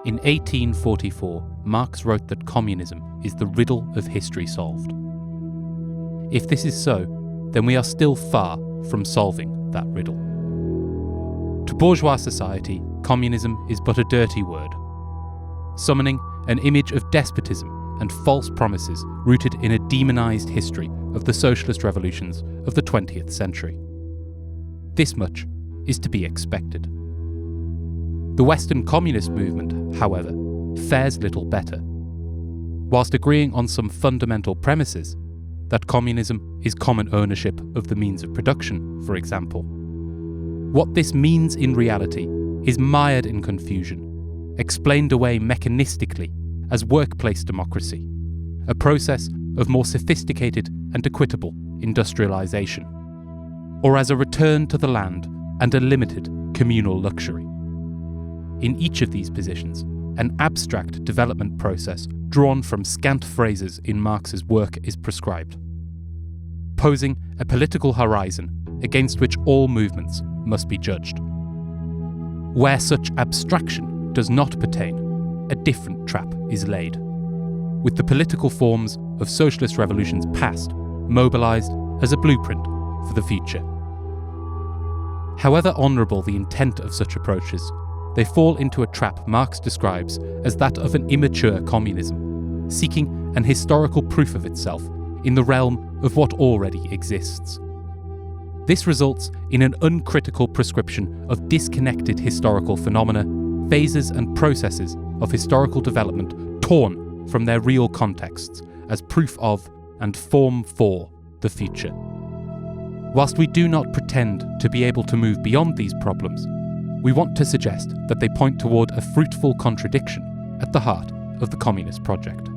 In 1844, Marx wrote that communism is the riddle of history solved. If this is so, then we are still far from solving that riddle. To bourgeois society, communism is but a dirty word, summoning an image of despotism and false promises rooted in a demonized history of the socialist revolutions of the 20th century. This much is to be expected. The Western communist movement, however, fares little better. Whilst agreeing on some fundamental premises, that communism is common ownership of the means of production, for example, what this means in reality is mired in confusion, explained away mechanistically as workplace democracy, a process of more sophisticated and equitable industrialization, or as a return to the land and a limited communal luxury. In each of these positions, an abstract development process drawn from scant phrases in Marx's work is prescribed, posing a political horizon against which all movements must be judged. Where such abstraction does not pertain, a different trap is laid, with the political forms of socialist revolutions past mobilised as a blueprint for the future. However honourable the intent of such approaches, they fall into a trap Marx describes as that of an immature communism, seeking an historical proof of itself in the realm of what already exists. This results in an uncritical prescription of disconnected historical phenomena, phases and processes of historical development torn from their real contexts as proof of and form for the future. Whilst we do not pretend to be able to move beyond these problems, we want to suggest that they point toward a fruitful contradiction at the heart of the communist project.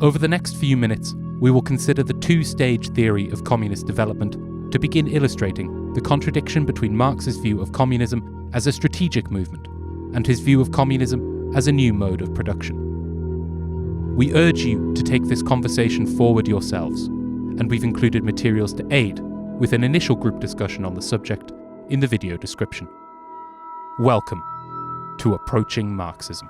Over the next few minutes, we will consider the two-stage theory of communist development to begin illustrating the contradiction between Marx's view of communism as a strategic movement and his view of communism as a new mode of production. We urge you to take this conversation forward yourselves, and we've included materials to aid with an initial group discussion on the subject in the video description. Welcome to Approaching Marxism.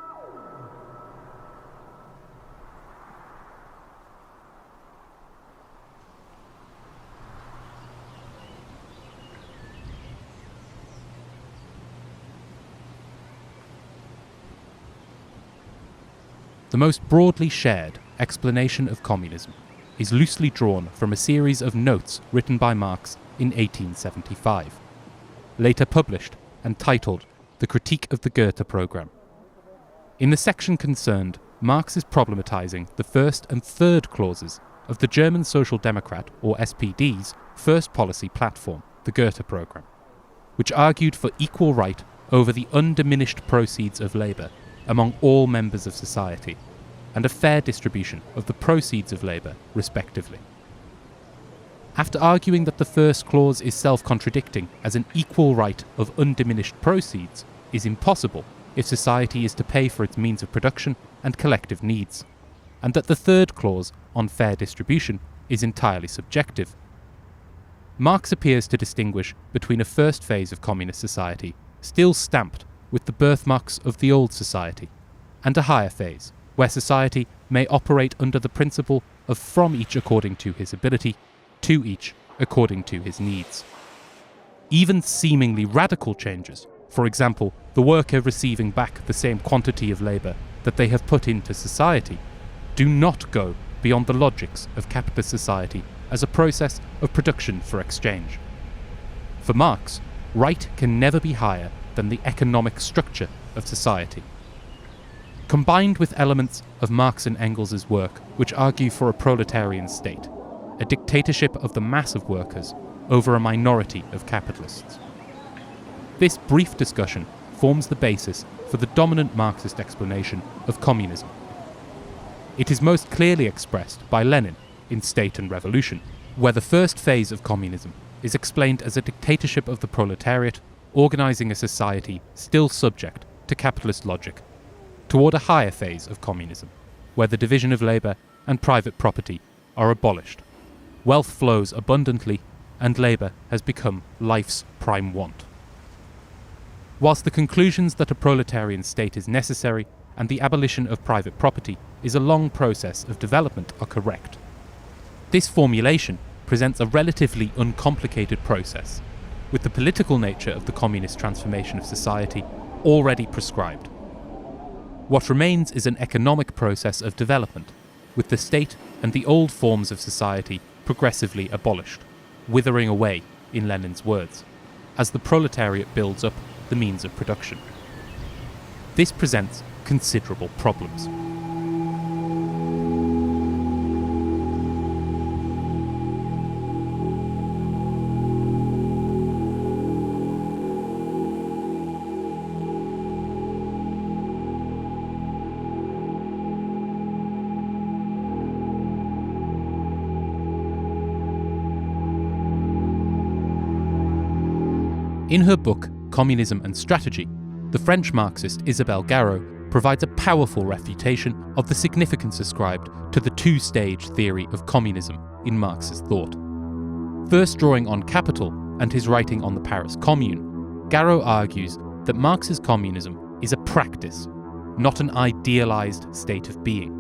The most broadly shared explanation of communism is loosely drawn from a series of notes written by Marx in 1875, later published and titled The Critique of the Goethe Programme. In the section concerned, Marx is problematizing the first and third clauses of the German Social Democrat, or SPD's, first policy platform, the Goethe Programme, which argued for equal right over the undiminished proceeds of labour among all members of society, and a fair distribution of the proceeds of labour, respectively. After arguing that the first clause is self-contradicting, as an equal right of undiminished proceeds is impossible if society is to pay for its means of production and collective needs, and that the third clause, on fair distribution, is entirely subjective, Marx appears to distinguish between a first phase of communist society, still stamped with the birthmarks of the old society, and a higher phase, where society may operate under the principle of from each according to his ability, to each according to his needs. Even seemingly radical changes, for example, the worker receiving back the same quantity of labour that they have put into society, do not go beyond the logics of capitalist society as a process of production for exchange. For Marx, right can never be higher than the economic structure of society. Combined with elements of Marx and Engels' work which argue for a proletarian state, a dictatorship of the mass of workers over a minority of capitalists. This brief discussion forms the basis for the dominant Marxist explanation of communism. It is most clearly expressed by Lenin in State and Revolution, where the first phase of communism is explained as a dictatorship of the proletariat organising a society still subject to capitalist logic, toward a higher phase of communism, where the division of labour and private property are abolished, wealth flows abundantly, and labour has become life's prime want. Whilst the conclusions that a proletarian state is necessary and the abolition of private property is a long process of development are correct. This formulation presents a relatively uncomplicated process, with the political nature of the communist transformation of society already prescribed. What remains is an economic process of development, with the state and the old forms of society progressively abolished, withering away, in Lenin's words, as the proletariat builds up the means of production. This presents considerable problems. In her book, Communism and Strategy, the French Marxist Isabelle Garot provides a powerful refutation of the significance ascribed to the two-stage theory of communism in Marx's thought. First drawing on Capital and his writing on the Paris Commune, Garot argues that Marx's communism is a practice, not an idealized state of being.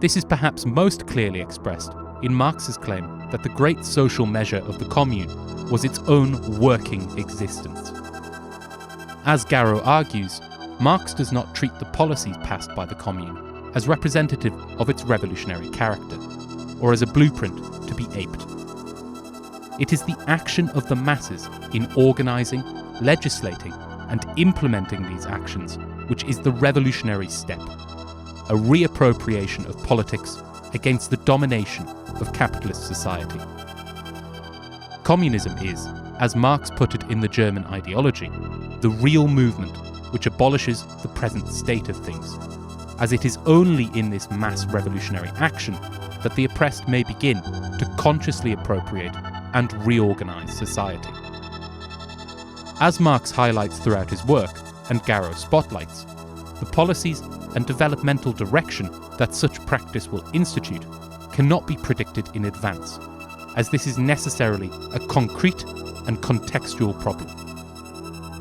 This is perhaps most clearly expressed in Marx's claim that the great social measure of the Commune was its own working existence. As Garot argues, Marx does not treat the policies passed by the Commune as representative of its revolutionary character, or as a blueprint to be aped. It is the action of the masses in organising, legislating, and implementing these actions which is the revolutionary step, a reappropriation of politics against the domination of capitalist society. Communism is, as Marx put it in the German ideology, the real movement which abolishes the present state of things, as it is only in this mass revolutionary action that the oppressed may begin to consciously appropriate and reorganise society. As Marx highlights throughout his work, and Garot spotlights, the policies and developmental direction that such practice will institute cannot be predicted in advance, as this is necessarily a concrete and contextual problem.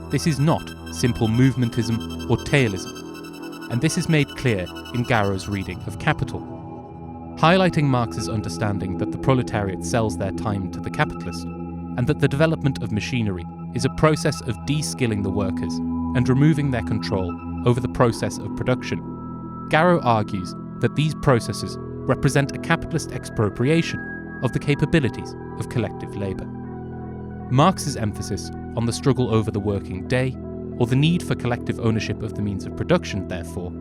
This is not simple movementism or tailism, and this is made clear in Garot's reading of Capital, highlighting Marx's understanding that the proletariat sells their time to the capitalist, and that the development of machinery is a process of de-skilling the workers and removing their control over the process of production. Garot argues that these processes represent a capitalist expropriation of the capabilities of collective labour. Marx's emphasis on the struggle over the working day, or the need for collective ownership of the means of production, therefore,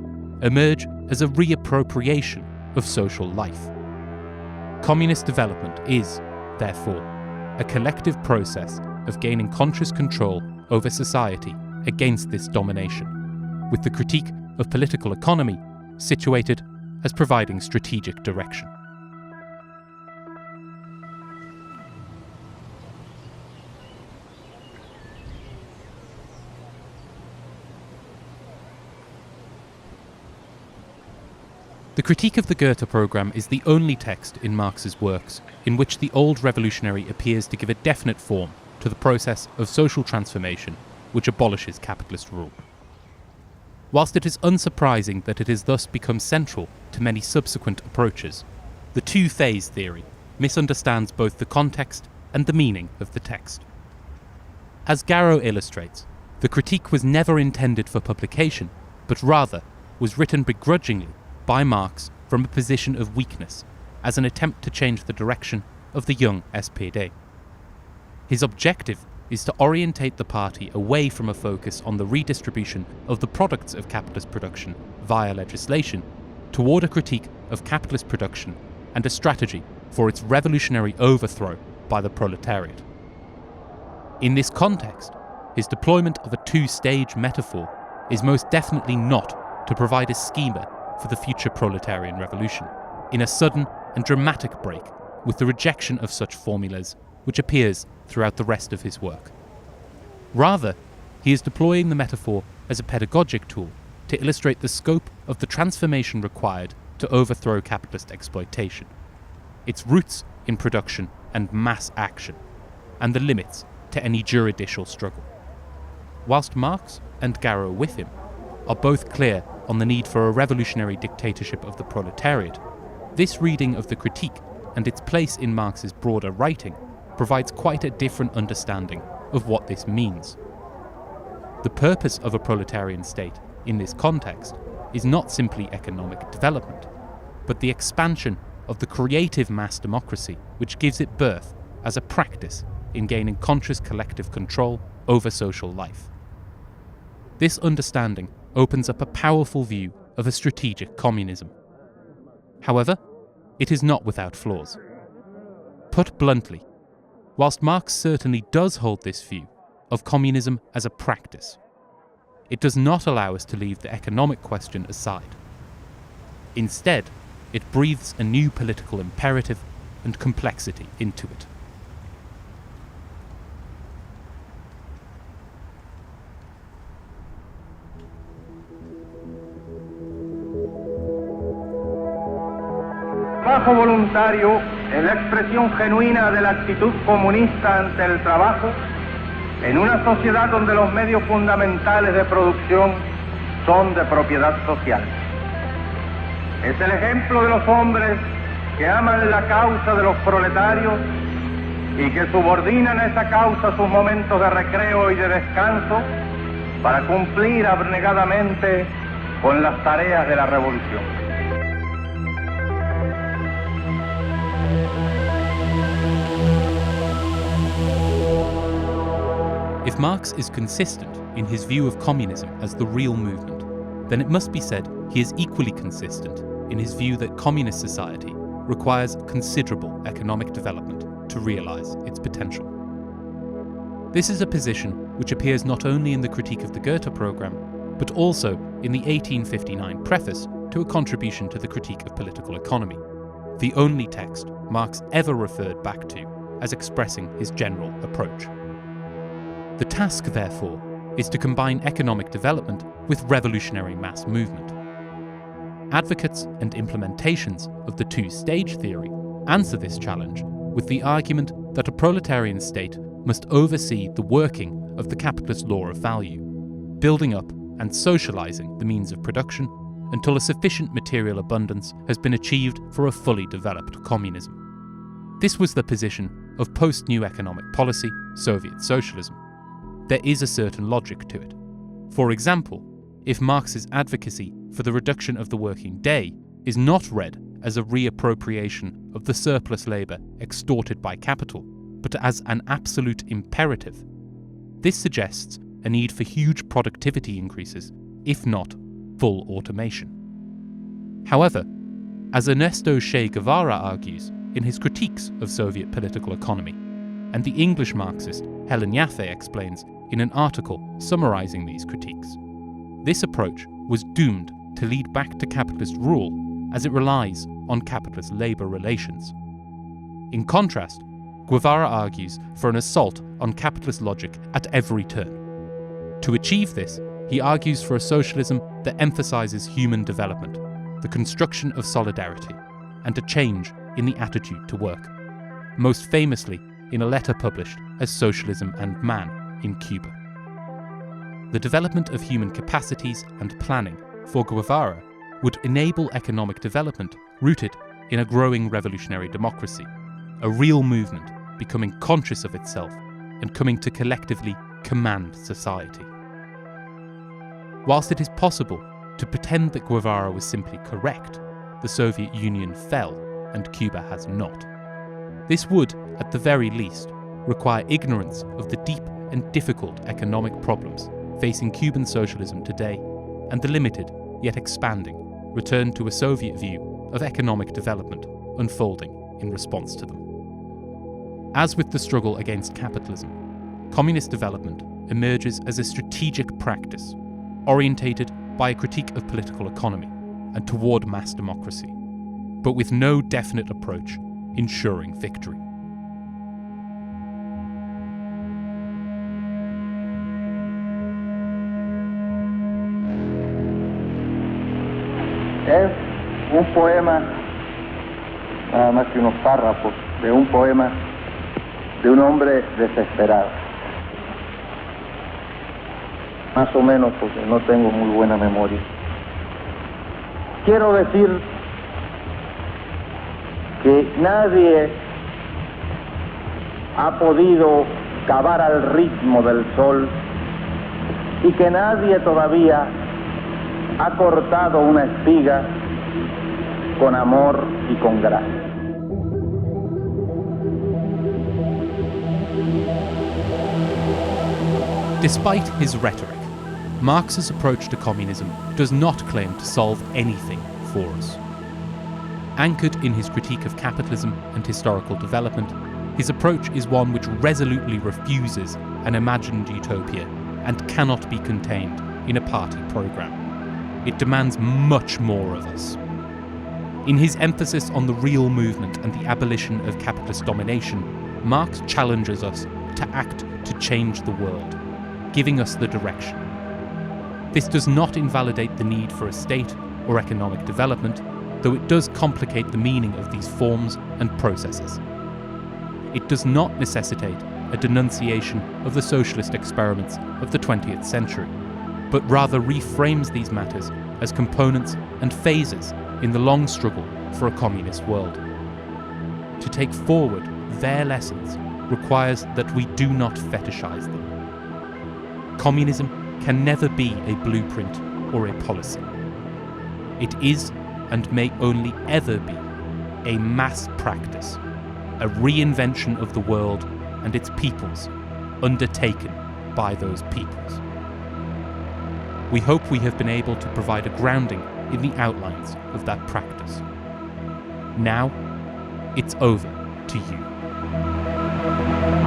emerge as a reappropriation of social life. Communist development is, therefore, a collective process of gaining conscious control over society against this domination, with the critique of political economy situated as providing strategic direction. The Critique of the Goethe Programme is the only text in Marx's works in which the old revolutionary appears to give a definite form to the process of social transformation which abolishes capitalist rule. Whilst it is unsurprising that it has thus become central to many subsequent approaches, the two-phase theory misunderstands both the context and the meaning of the text. As Garot illustrates, the critique was never intended for publication, but rather was written begrudgingly by Marx from a position of weakness, as an attempt to change the direction of the young SPD. His objective is to orientate the party away from a focus on the redistribution of the products of capitalist production via legislation toward a critique of capitalist production and a strategy for its revolutionary overthrow by the proletariat. In this context, his deployment of a two-stage metaphor is most definitely not to provide a schema for the future proletarian revolution, in a sudden and dramatic break with the rejection of such formulas which appears throughout the rest of his work. Rather, he is deploying the metaphor as a pedagogic tool to illustrate the scope of the transformation required to overthrow capitalist exploitation, its roots in production and mass action, and the limits to any juridical struggle. Whilst Marx, and Garrow with him, are both clear on the need for a revolutionary dictatorship of the proletariat, this reading of the Critique and its place in Marx's broader writing provides quite a different understanding of what this means. The purpose of a proletarian state in this context is not simply economic development, but the expansion of the creative mass democracy which gives it birth as a practice in gaining conscious collective control over social life. This understanding opens up a powerful view of a strategic communism. However, it is not without flaws. Put bluntly, whilst Marx certainly does hold this view of communism as a practice, it does not allow us to leave the economic question aside. Instead, it breathes a new political imperative and complexity into it. El trabajo voluntario es la expresión genuina de la actitud comunista ante el trabajo en una sociedad donde los medios fundamentales de producción son de propiedad social. Es el ejemplo de los hombres que aman la causa de los proletarios y que subordinan a esa causa sus momentos de recreo y de descanso para cumplir abnegadamente con las tareas de la revolución. If Marx is consistent in his view of communism as the real movement, then it must be said he is equally consistent in his view that communist society requires considerable economic development to realise its potential. This is a position which appears not only in the Critique of the Goethe programme, but also in the 1859 preface to a contribution to the Critique of Political Economy, the only text Marx ever referred back to as expressing his general approach. The task, therefore, is to combine economic development with revolutionary mass movement. Advocates and implementations of the two-stage theory answer this challenge with the argument that a proletarian state must oversee the working of the capitalist law of value, building up and socializing the means of production until a sufficient material abundance has been achieved for a fully developed communism. This was the position of post-New Economic Policy, Soviet socialism. There is a certain logic to it. For example, if Marx's advocacy for the reduction of the working day is not read as a reappropriation of the surplus labour extorted by capital, but as an absolute imperative, this suggests a need for huge productivity increases, if not full automation. However, as Ernesto Che Guevara argues in his critiques of Soviet political economy, and the English Marxist Helen Yaffe explains in an article summarising these critiques, this approach was doomed to lead back to capitalist rule as it relies on capitalist labour relations. In contrast, Guevara argues for an assault on capitalist logic at every turn. To achieve this, he argues for a socialism that emphasises human development, the construction of solidarity, and a change in the attitude to work, most famously in a letter published as Socialism and Man in Cuba. The development of human capacities and planning for Guevara would enable economic development rooted in a growing revolutionary democracy, a real movement becoming conscious of itself and coming to collectively command society. Whilst it is possible to pretend that Guevara was simply correct, the Soviet Union fell and Cuba has not. This would, at the very least, require ignorance of the deep and difficult economic problems facing Cuban socialism today and the limited, yet expanding, return to a Soviet view of economic development unfolding in response to them. As with the struggle against capitalism, communist development emerges as a strategic practice, orientated by a critique of political economy and toward mass democracy, but with no definite approach ensuring victory. Es un poema, nada más que unos párrafos de un poema de un hombre desesperado. más o menos porque no tengo muy buena memoria. Quiero decir que nadie ha podido cavar al ritmo del sol y que nadie todavía ha cortado una espiga con amor y con gracia. Despite his rhetoric, Marx's approach to communism does not claim to solve anything for us. Anchored in his critique of capitalism and historical development, his approach is one which resolutely refuses an imagined utopia and cannot be contained in a party programme. It demands much more of us. In his emphasis on the real movement and the abolition of capitalist domination, Marx challenges us to act to change the world, giving us the direction. This does not invalidate the need for a state or economic development, though it does complicate the meaning of these forms and processes. It does not necessitate a denunciation of the socialist experiments of the 20th century, but rather reframes these matters as components and phases in the long struggle for a communist world. To take forward their lessons requires that we do not fetishize them. Communism can never be a blueprint or a policy. It is, and may only ever be, a mass practice, a reinvention of the world and its peoples, undertaken by those peoples. We hope we have been able to provide a grounding in the outlines of that practice. Now, it's over to you.